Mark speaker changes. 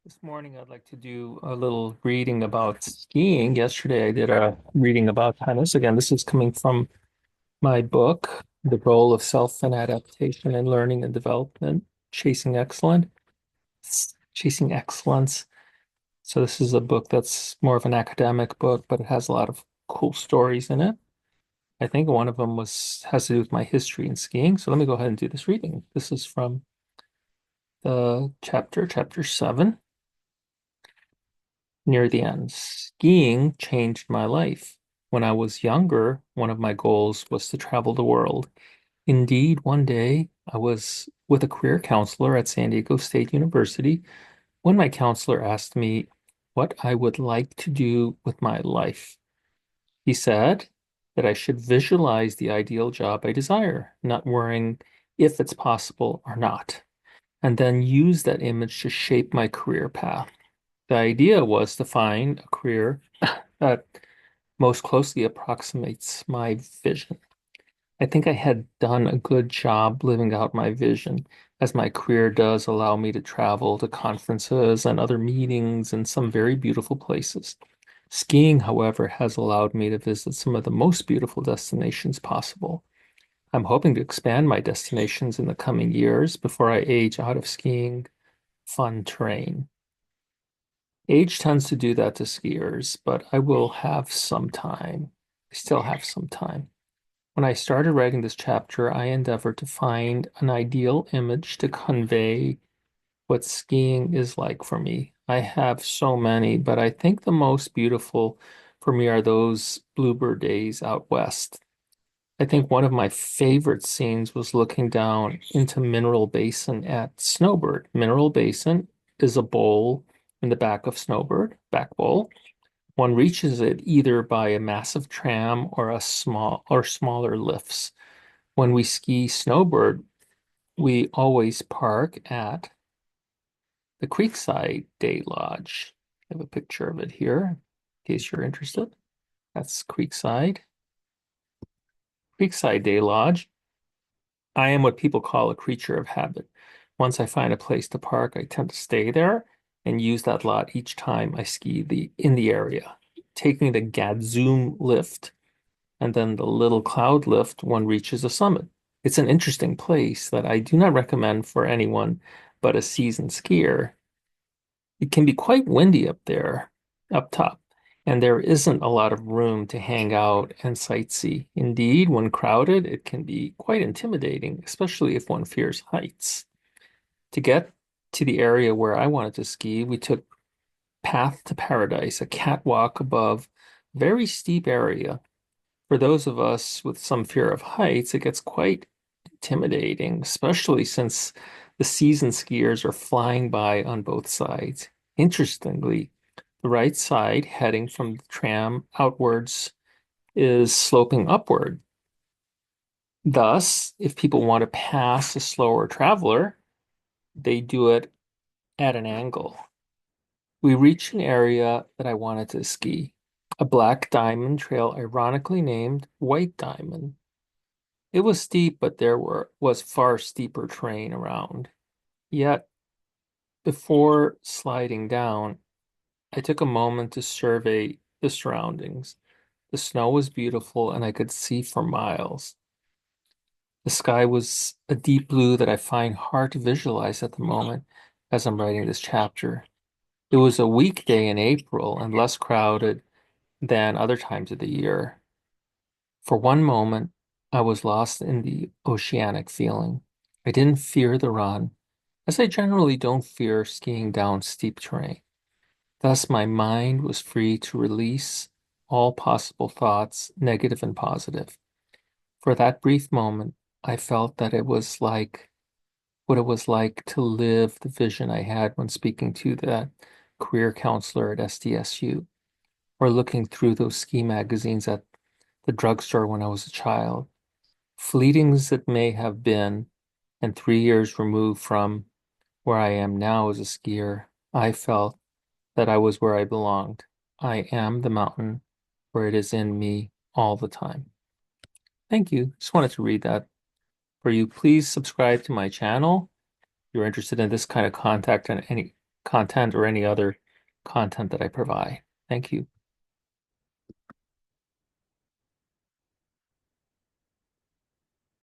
Speaker 1: This morning, I'd like to do a little reading about skiing. Yesterday, I did a reading about tennis. Again, this is coming from my book, The Role of Self and Adaptation in Learning and Development, Chasing Excellence. Chasing Excellence. So this is a book that's more of an academic book, but it has a lot of cool stories in it. I think one of them was has to do with my history in skiing. So let me go ahead and do this reading. This is from the chapter 7. Near the end. Skiing changed my life. When I was younger, one of my goals was to travel the world. Indeed, one day I was with a career counselor at San Diego State University when my counselor asked me what I would like to do with my life. He said that I should visualize the ideal job I desire, not worrying if it's possible or not, and then use that image to shape my career path. The idea was to find a career that most closely approximates my vision. I think I had done a good job living out my vision, as my career does allow me to travel to conferences and other meetings in some very beautiful places. Skiing, however, has allowed me to visit some of the most beautiful destinations possible. I'm hoping to expand my destinations in the coming years before I age out of skiing fun terrain. Age tends to do that to skiers, but I will have some time. I still have some time. When I started writing this chapter, I endeavored to find an ideal image to convey what skiing is like for me. I have so many, but I think the most beautiful for me are those bluebird days out west. I think one of my favorite scenes was looking down into Mineral Basin at Snowbird. Mineral Basin is a bowl in the back of Snowbird, back bowl. One reaches it either by a massive tram or a small or smaller lifts. When we ski Snowbird, we always park at the Creekside Day Lodge. I have a picture of it here in case you're interested. That's Creekside Day Lodge. I am what people call a creature of habit. Once I find a place to park, I tend to stay there and use that lot each time I ski in the area. Taking the Gadzoom lift and then the Little Cloud lift, one reaches the summit. It's an interesting place that I do not recommend for anyone but a seasoned skier. It can be quite windy up there, up top, and there isn't a lot of room to hang out and sightsee. Indeed, when crowded, it can be quite intimidating, especially if one fears heights. To get to the area where I wanted to ski, we took Path to Paradise, a catwalk above very steep area. For those of us with some fear of heights, it gets quite intimidating, especially since the seasoned skiers are flying by on both sides. Interestingly, the right side, heading from the tram outwards, is sloping upward. Thus, if people want to pass a slower traveler, they do it at an angle. We reached an area that I wanted to ski, a black diamond trail ironically named White Diamond. It was steep, but was far steeper terrain around. Yet, before sliding down, I took a moment to survey the surroundings. The snow was beautiful and I could see for miles. The sky was a deep blue that I find hard to visualize at the moment as I'm writing this chapter. It was a weekday in April and less crowded than other times of the year. For one moment, I was lost in the oceanic feeling. I didn't fear the run, as I generally don't fear skiing down steep terrain. Thus, my mind was free to release all possible thoughts, negative and positive. For that brief moment, I felt that it was like what it was like to live the vision I had when speaking to that career counselor at SDSU, or looking through those ski magazines at the drugstore when I was a child. Fleeting as it may have been, and 3 years removed from where I am now as a skier, I felt that I was where I belonged. I am the mountain where it is in me all the time. Thank you. Just wanted to read that for you. Please subscribe to my channel. If you're interested in this kind of contact and content or any other content that I provide. Thank you.